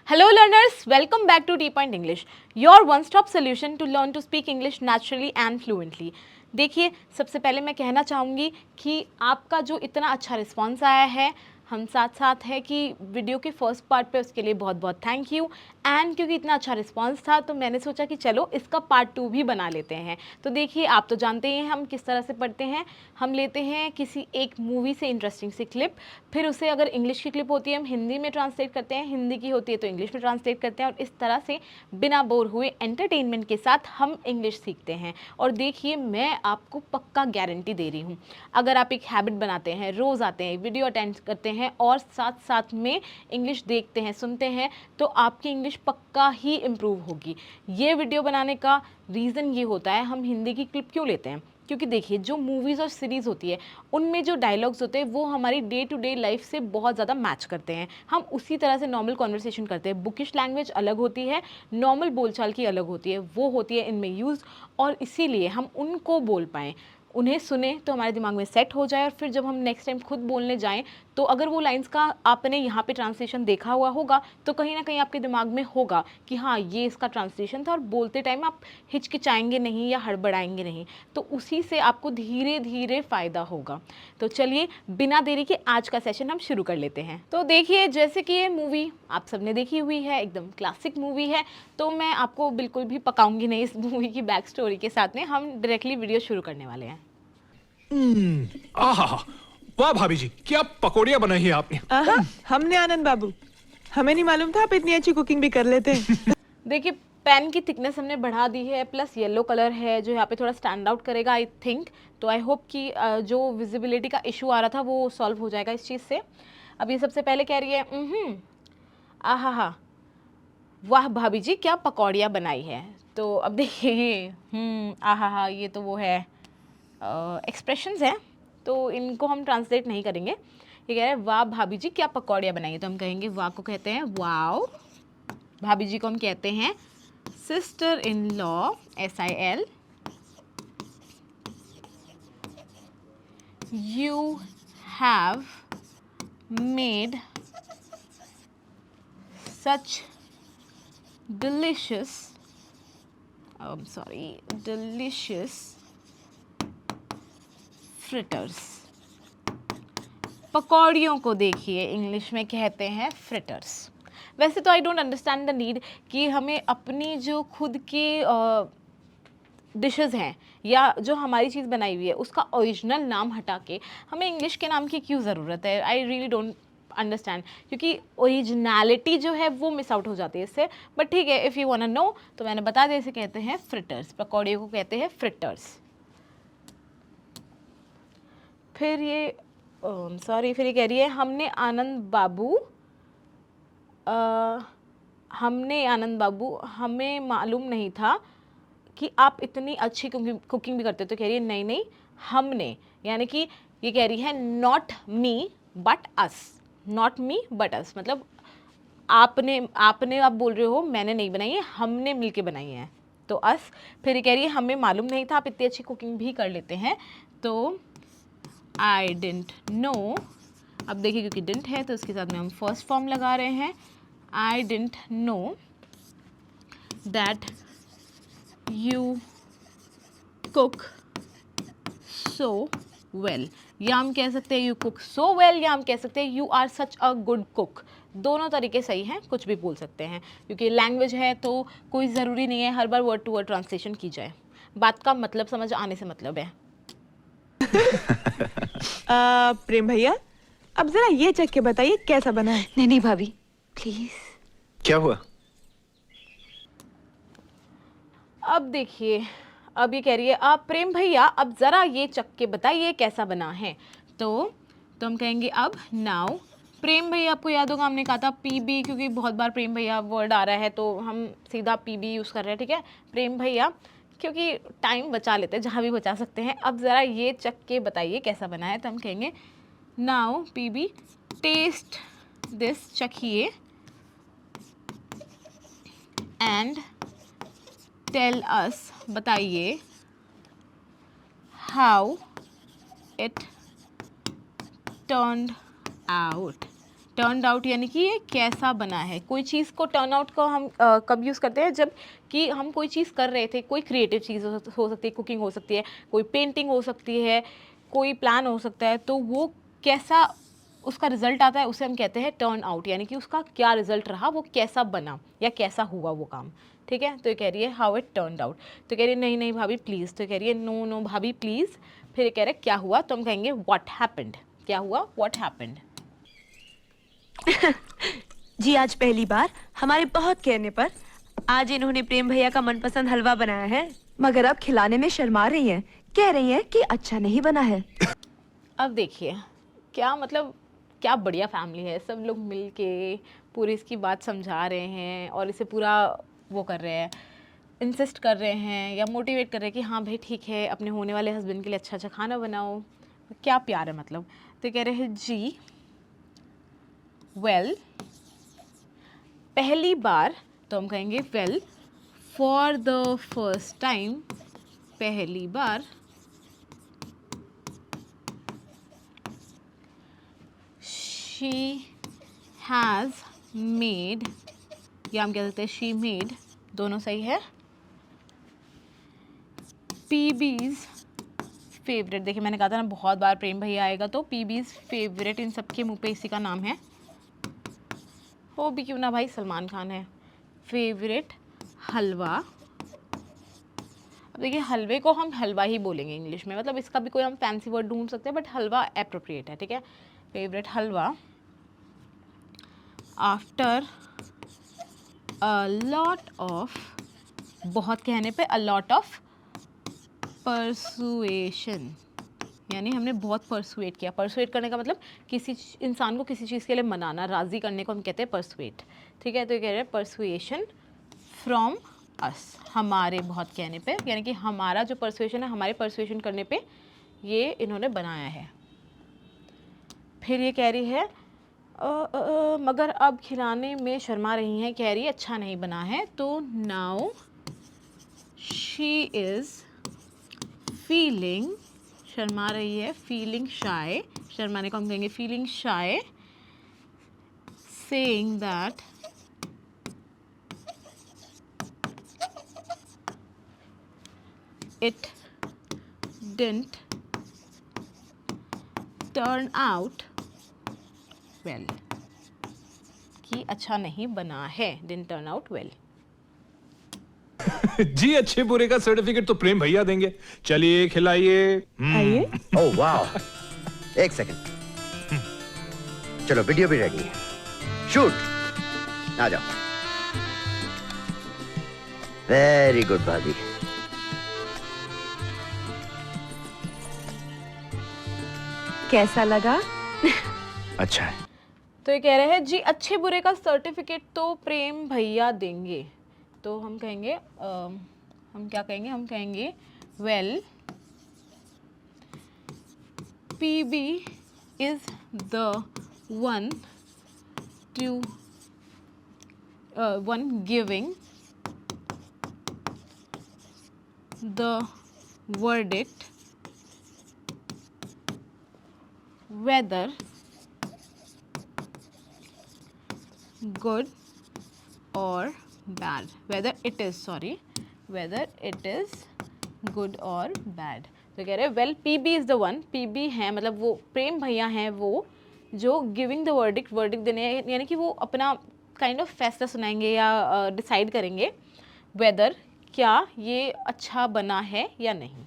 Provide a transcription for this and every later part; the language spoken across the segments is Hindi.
Hello learners, welcome back to T Point English, your one-stop solution to learn to speak English naturally and fluently. देखिए, सबसे पहले मैं कहना चाहूँगी कि आपका जो इतना अच्छा रिस्पॉन्स आया है, हम साथ साथ है कि वीडियो के फर्स्ट पार्ट पे, उसके लिए बहुत बहुत थैंक यू। एंड क्योंकि इतना अच्छा रिस्पॉन्स था तो मैंने सोचा कि चलो इसका पार्ट 2 भी बना लेते हैं। तो देखिए, आप तो जानते ही हैं हम किस तरह से पढ़ते हैं। हम लेते हैं किसी एक मूवी से इंटरेस्टिंग सी क्लिप, फिर उसे अगर इंग्लिश की क्लिप होती है हम हिंदी में ट्रांसलेट करते हैं, हिंदी की होती है तो इंग्लिश में ट्रांसलेट करते हैं, और इस तरह से बिना बोर हुए एंटरटेनमेंट के साथ हम इंग्लिश सीखते हैं। और देखिए, मैं आपको पक्का गारंटी दे रही हूँ, अगर आप एक हैबिट बनाते हैं, रोज़ आते हैं, वीडियो अटेंड करते हैं और साथ साथ में इंग्लिश देखते हैं, सुनते हैं, तो आपकी इंग्लिश पक्का ही इम्प्रूव होगी। ये वीडियो बनाने का रीज़न ये होता है, हम हिंदी की क्लिप क्यों लेते हैं, क्योंकि देखिए जो मूवीज़ और सीरीज़ होती है उनमें जो डायलॉग्स होते हैं वो हमारी डे टू डे लाइफ से बहुत ज़्यादा मैच करते हैं। हम उसी तरह से नॉर्मल कॉन्वर्सेशन करते हैं। बुकिश लैंग्वेज अलग होती है, नॉर्मल बोलचाल की अलग होती है, वो होती है इनमें यूज़, और इसीलिए हम उनको बोल पाएँ, उन्हें सुने तो हमारे दिमाग में सेट हो जाए, और फिर जब हम नेक्स्ट टाइम खुद बोलने जाएं तो अगर वो लाइंस का आपने यहाँ पे ट्रांसलेशन देखा हुआ होगा तो कहीं ना कहीं आपके दिमाग में होगा कि हाँ ये इसका ट्रांसलेशन था, और बोलते टाइम आप हिचकिचाएंगे नहीं या हड़बड़ाएंगे नहीं, तो उसी से आपको धीरे धीरे फ़ायदा होगा। तो चलिए बिना देरी के आज का सेशन हम शुरू कर लेते हैं। तो देखिए, जैसे कि ये मूवी आप सबने देखी हुई है, एकदम क्लासिक मूवी है, तो मैं आपको बिल्कुल भी पकाऊंगी नहीं इस मूवी की बैक स्टोरी के साथ में। हम डायरेक्टली वीडियो शुरू करने वाले हैं। आहा, वाह भाभी जी, क्या पकौड़ियाँ बनाई है आपने। हमने आनंद बाबू, हमें नहीं मालूम था आप इतनी अच्छी कुकिंग भी कर लेते हैं। देखिए, पेन की थिकनेस हमने बढ़ा दी है, प्लस येलो कलर है जो यहाँ पे थोड़ा स्टैंड आउट करेगा आई थिंक। तो आई होप कि जो विजिबिलिटी का इशू आ रहा था वो सॉल्व हो जाएगा इस चीज़ से। अब ये सबसे पहले कह रही है आहा हा, वाह भाभी जी क्या पकौड़ियाँ बनाई है। तो अब देखिए आहा हा, ये तो वो है एक्सप्रेशंस हैं, तो इनको हम ट्रांसलेट नहीं करेंगे। ये कह रहे हैं वाह भाभी जी क्या पकौड़ियाँ बनाई है, तो हम कहेंगे वाह को कहते हैं वाओ, भाभी जी को हम कहते हैं sister in law, SIL। You have made such delicious delicious fritters. पकौड़ियों को देखिए इंग्लिश में कहते हैं फ्रिटर्स। वैसे तो I don't understand the need कि हमें अपनी जो खुद की डिशेस हैं या जो हमारी चीज़ बनाई हुई है उसका ओरिजिनल नाम हटा के हमें इंग्लिश के नाम की क्यों ज़रूरत है। आई रियली डोंट अंडरस्टैंड, क्योंकि ओरिजिनलिटी जो है वो मिस आउट हो जाती है इससे। बट ठीक है, if you want to know तो मैंने बता दिया, इसे कहते हैं फ्रिटर्स, पकौड़ियों को कहते हैं फ्रिटर्स। फिर ये फिर ये कह रही है हमने आनंद बाबू हमें मालूम नहीं था कि आप इतनी अच्छी कुकिंग भी करते हो। तो कह रही है नहीं नहीं हमने, यानी कि ये कह रही है not me but us, not me but us, मतलब आपने आप बोल रहे हो मैंने नहीं बनाई है, हमने मिलके बनाई है, तो अस। फिर ये कह रही है हमें मालूम नहीं था आप इतनी अच्छी कुकिंग भी कर लेते हैं, तो आई डिडंट नो। अब देखिए, क्योंकि डिडंट है तो उसके साथ में हम फर्स्ट फॉर्म लगा रहे हैं, I didn't know that you cook so well, या हम कह सकते हैं यू कुक सो वेल, या हम कह सकते हैं you are such a good cook. दोनों तरीके सही हैं, कुछ भी बोल सकते हैं, क्योंकि लैंग्वेज है तो कोई ज़रूरी नहीं है हर बार वर्ड टू वर्ड ट्रांसलेशन की जाए। बात का मतलब समझ आने से मतलब है। प्रेम भैया, अब जरा ये चख के बताइए कैसा बना है। नहीं नहीं भाभी प्लीज। क्या हुआ? अब देखिए, अब ये कह रही है आप प्रेम भैया अब ज़रा ये चख के बताइए कैसा बना है, तो हम कहेंगे अब नाउ। प्रेम भैया आपको याद होगा हमने कहा था PB, क्योंकि बहुत बार प्रेम भैया वर्ड आ रहा है तो हम सीधा PB यूज़ कर रहे हैं, ठीक है। प्रेम भैया, क्योंकि टाइम बचा लेते हैं जहाँ भी बचा सकते हैं, अब ज़रा ये चख के बताइए कैसा बना है, तो हम कहेंगे नाउ PB टेस्ट दिस, चखिए, एंड टेल अस, बताइए, how it turned out, turn out यानी कि ये कैसा बना है। कोई चीज़ को टर्न आउट को हम कब यूज़ करते हैं, जब कि हम कोई चीज़ कर रहे थे, कोई क्रिएटिव चीज़ हो सकती है, कुकिंग हो सकती है, कोई पेंटिंग हो सकती है, कोई प्लान हो सकता है, तो वो कैसा उसका रिजल्ट आता है उसे हम कहते हैं टर्न आउट, यानी कि उसका क्या रिजल्ट रहा, वो कैसा बना या कैसा हुआ वो काम। ठीक है, तो ये कह रही है हाउ इट टर्न आउट। तो कह रही है नहीं नहीं भाभी प्लीज़। तो कह रही है नो नो भाभी प्लीज़। फिर ये कह रहे क्या हुआ, तो हम कहेंगे व्हाट हैपेंड। क्या हुआ, व्हाट हैपेंड। जी आज पहली बार हमारे बहुत कहने पर आज इन्होंने प्रेम भैया का मनपसंद हलवा बनाया है, मगर अब खिलाने में शर्मा रही हैं, कह रही हैं कि अच्छा नहीं बना है। अब देखिए क्या मतलब, क्या बढ़िया फैमिली है, सब लोग मिल के पूरी इसकी बात समझा रहे हैं और इसे पूरा वो कर रहे हैं, इंसिस्ट कर रहे हैं या मोटिवेट कर रहे हैं कि हाँ भाई ठीक है, अपने होने वाले हस्बैंड के लिए अच्छा अच्छा खाना बनाओ। क्या प्यार है मतलब। तो कह रहे हैं जी वेल, पहली बार, तो हम कहेंगे well for the first time, पहली बार शी हैज़ मेड, या हम कह सकते हैं शी मेड, दोनों सही है, पीबीज़ फेवरेट। देखिए मैंने कहा था ना बहुत बार प्रेम भैया आएगा, तो पीबीज़ फेवरेट इन सबके मुंह पे इसी का नाम है, हो भी क्यों ना भाई, सलमान खान है। फेवरेट हलवा। अब देखिए हलवे को हम हलवा ही बोलेंगे इंग्लिश में, मतलब इसका भी कोई हम फैंसी वर्ड ढूंढ सकते हैं, बट हलवा एप्रोप्रिएट है। ठीक है, favourite halwa after a lot of, बहुत कहने पे अ लॉट ऑफ परसुएशन, यानी हमने बहुत परसुएट किया। परसुएट करने का मतलब किसी इंसान को किसी चीज़ के लिए मनाना, राज़ी करने को हम कहते हैं परसुएट। ठीक है, तो ये कह रहे हैं परसुएशन फ्रॉम अस, हमारे बहुत कहने पे, यानी कि हमारा जो परसुएशन है, हमारे परसुएशन करने पे ये इन्होंने बनाया है। फिर ये कह रही है मगर अब खिलाने में शर्मा रही हैं, कह रही है अच्छा नहीं बना है। तो now she is feeling, Sharma रही है, फीलिंग शाय, शर्माने को हम कहेंगे feeling shy, saying that it didn't turn out well, कि अच्छा नहीं बना है, डिडंट टर्न आउट वेल। जी अच्छे बुरे का सर्टिफिकेट तो प्रेम भैया देंगे। चलिए खिलाइए। आइए। ओह वाह, एक सेकंड, चलो वीडियो भी रेडी है, शूट, आ जाओ। वेरी गुड भाभी। कैसा लगा? अच्छा है। तो ये कह रहे हैं जी अच्छे बुरे का सर्टिफिकेट तो प्रेम भैया देंगे। तो हम कहेंगे हम क्या कहेंगे, हम कहेंगे well PB is the one to one giving the verdict whether good or bad, whether it is good or bad। तो कह रहे हैं well PB is the one, PB है मतलब वो प्रेम भैया हैं वो जो गिविंग द वर्डिक्ट, वर्डिक्ट देने यानी कि वो अपना काइंड ऑफ फैसला सुनाएंगे या डिसाइड करेंगे वेदर क्या ये अच्छा बना है या नहीं।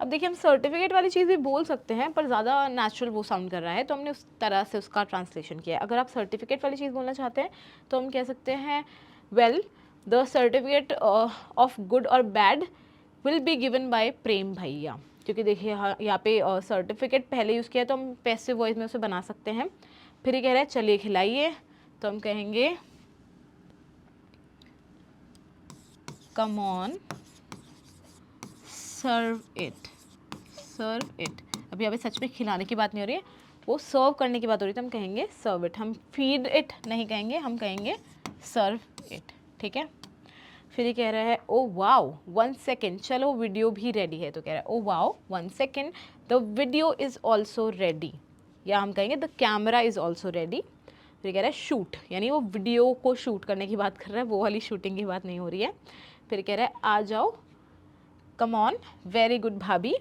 अब देखिए हम सर्टिफिकेट वाली चीज़ भी बोल सकते हैं पर ज़्यादा नेचुरल वो साउंड कर रहा है तो हमने उस तरह से उसका ट्रांसलेशन किया है। अगर आप सर्टिफिकेट वाली चीज़ बोलना चाहते हैं तो हम कह सकते हैं well the certificate of good और bad will be given by Prem भैया, क्योंकि देखिए यहाँ पे सर्टिफिकेट पहले यूज़ किया है तो हम पैसिव वॉइस में उसे बना सकते हैं। फिर ये कह रहे हैं चलिए खिलाइए, तो हम कहेंगे come on serve it, serve it. अभी यहाँ पे सच में खिलाने की बात नहीं हो रही है, वो सर्व करने की बात हो रही है, तो हम कहेंगे सर्व इट। हम फीड इट नहीं कहेंगे, हम कहेंगे सर्व इट। ठीक है, फिर ये कह रहा है ओ वाओ 1 सेकेंड, चलो वीडियो भी रेडी है। तो कह रहा है oh wow 1 second the video is also ready, या हम कहेंगे the camera is also ready. फिर कह रहा है शूट, यानी वो वीडियो को शूट करने की बात कर रहा है, वो वाली शूटिंग की बात नहीं हो रही है। फिर कह रहा है आ जाओ, कम ऑन, वेरी गुड भाभी,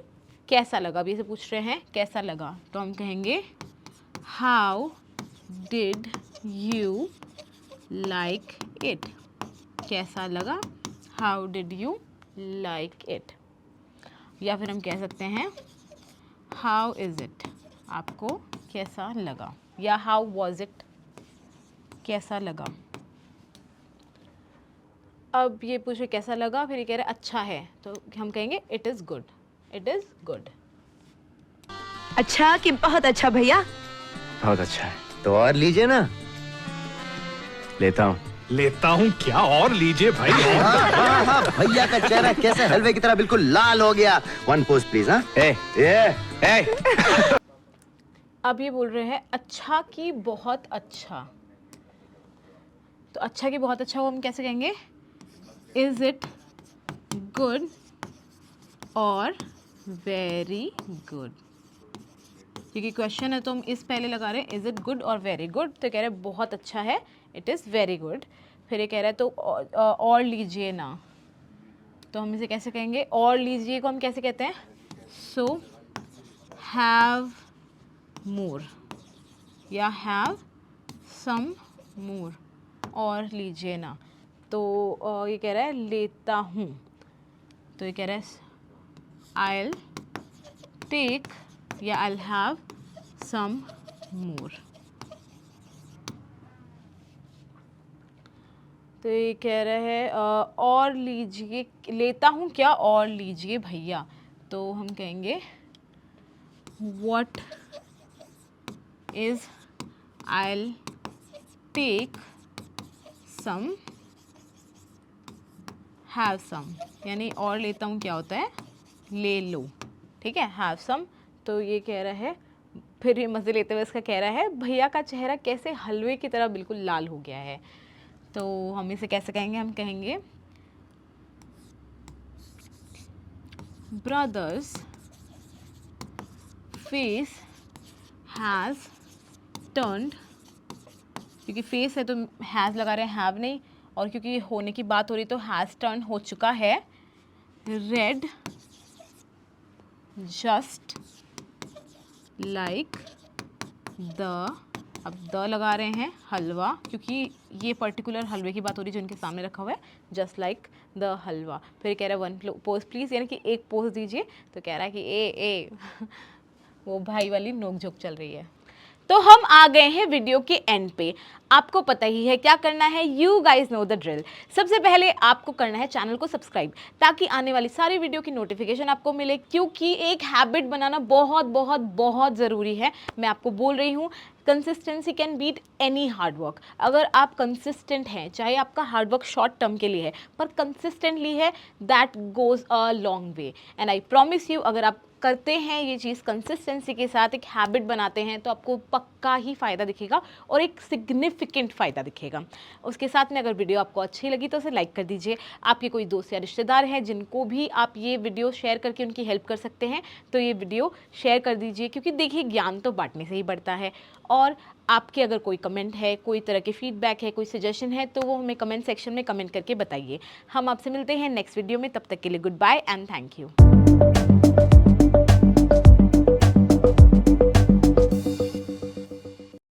कैसा लगा, अभी से पूछ रहे हैं कैसा लगा, तो हम कहेंगे how did you like it, कैसा लगा, how did you like it. या फिर हम कह सकते हैं हाउ इज़ इट, आपको कैसा लगा, या हाउ वॉज इट, कैसा लगा। अब ये पूछे कैसा लगा, फिर ये कह रहे अच्छा है, तो हम कहेंगे it is good, it is good. अच्छा कि बहुत अच्छा भैया? बहुत अच्छा है, तो और लीजिए ना। लेता हूँ। लेता हूँ क्या, और लीजिए भाई। हाँ, भैया का चेहरा कैसे हलवे की तरह बिल्कुल लाल हो गया। One post please. हाँ ए। अब ये बोल रहे हैं अच्छा कि बहुत अच्छा, तो अच्छा कि बहुत अच्छा वो हम कैसे कहेंगे, इज इट गुड और वेरी गुड, क्योंकि क्वेश्चन है तो हम इस पहले लगा रहे हैं इज इट गुड और वेरी गुड, तो कह रहे हैं बहुत अच्छा है, इट इज़ वेरी गुड। फिर ये कह रहा है तो और लीजिए ना, तो हम इसे कैसे कहेंगे, और लीजिए को हम कैसे कहते हैं, सो हैव मोर, या हैव सम मोर, और लीजिए ना। तो ये कह रहा है लेता हूँ, तो ये कह रहा है I'll take या I'll have some more। तो ये कह रहा है और लीजिए, लेता हूँ क्या, और लीजिए भैया, तो हम कहेंगे what is I'll take some have some, यानी और लेता हूँ क्या होता है, ले लो, ठीक है, have some। तो ये कह रहा है, फिर ये मज़े लेते हुए इसका कह रहा है भैया का चेहरा कैसे हलवे की तरह बिल्कुल लाल हो गया है, तो हम इसे कैसे कहेंगे, हम कहेंगे ब्रदर्स फेस हैज़ टर्न्ड, क्योंकि फेस है तो हैज़ लगा रहे हैं, हैव नहीं, और क्योंकि होने की बात हो रही तो हैज़ टर्न हो चुका है, रेड जस्ट लाइक द, अब द लगा रहे हैं हलवा, क्योंकि ये पर्टिकुलर हलवे की बात हो रही है जो इनके सामने रखा हुआ है, जस्ट लाइक द हलवा। फिर कह रहा है वन पोज प्लीज़, यानी कि एक पोज दीजिए, तो कह रहा है कि ए वो भाई वाली नोक झोंक चल रही है। तो हम आ गए हैं वीडियो के एंड पे। आपको पता ही है क्या करना है, you guys know the drill. सबसे पहले आपको करना है चैनल को सब्सक्राइब, ताकि आने वाली सारी वीडियो की नोटिफिकेशन आपको मिले, क्योंकि एक हैबिट बनाना बहुत बहुत बहुत ज़रूरी है। मैं आपको बोल रही हूँ, consistency can beat any hard work. अगर आप कंसिस्टेंट हैं, चाहे आपका हार्ड वर्क शॉर्ट टर्म के लिए है, पर कंसिस्टेंटली है, that goes a long way. And I promise you, अगर आप करते हैं ये चीज़ कंसिस्टेंसी के साथ, एक हैबिट बनाते हैं, तो आपको पक्का ही फ़ायदा दिखेगा और एक सिग्निफिकेंट फ़ायदा दिखेगा। उसके साथ में अगर वीडियो आपको अच्छी लगी तो उसे लाइक कर दीजिए। आपके कोई दोस्त या रिश्तेदार हैं जिनको भी आप ये वीडियो शेयर करके उनकी हेल्प कर सकते हैं, तो ये वीडियो शेयर कर दीजिए, क्योंकि देखिए ज्ञान तो बांटने से ही बढ़ता है। और आपके अगर कोई कमेंट है, कोई तरह के फीडबैक है, कोई सजेशन है, तो वो हमें कमेंट सेक्शन में कमेंट करके बताइए। हम आपसे मिलते हैं नेक्स्ट वीडियो में, तब तक के लिए goodbye and thank you.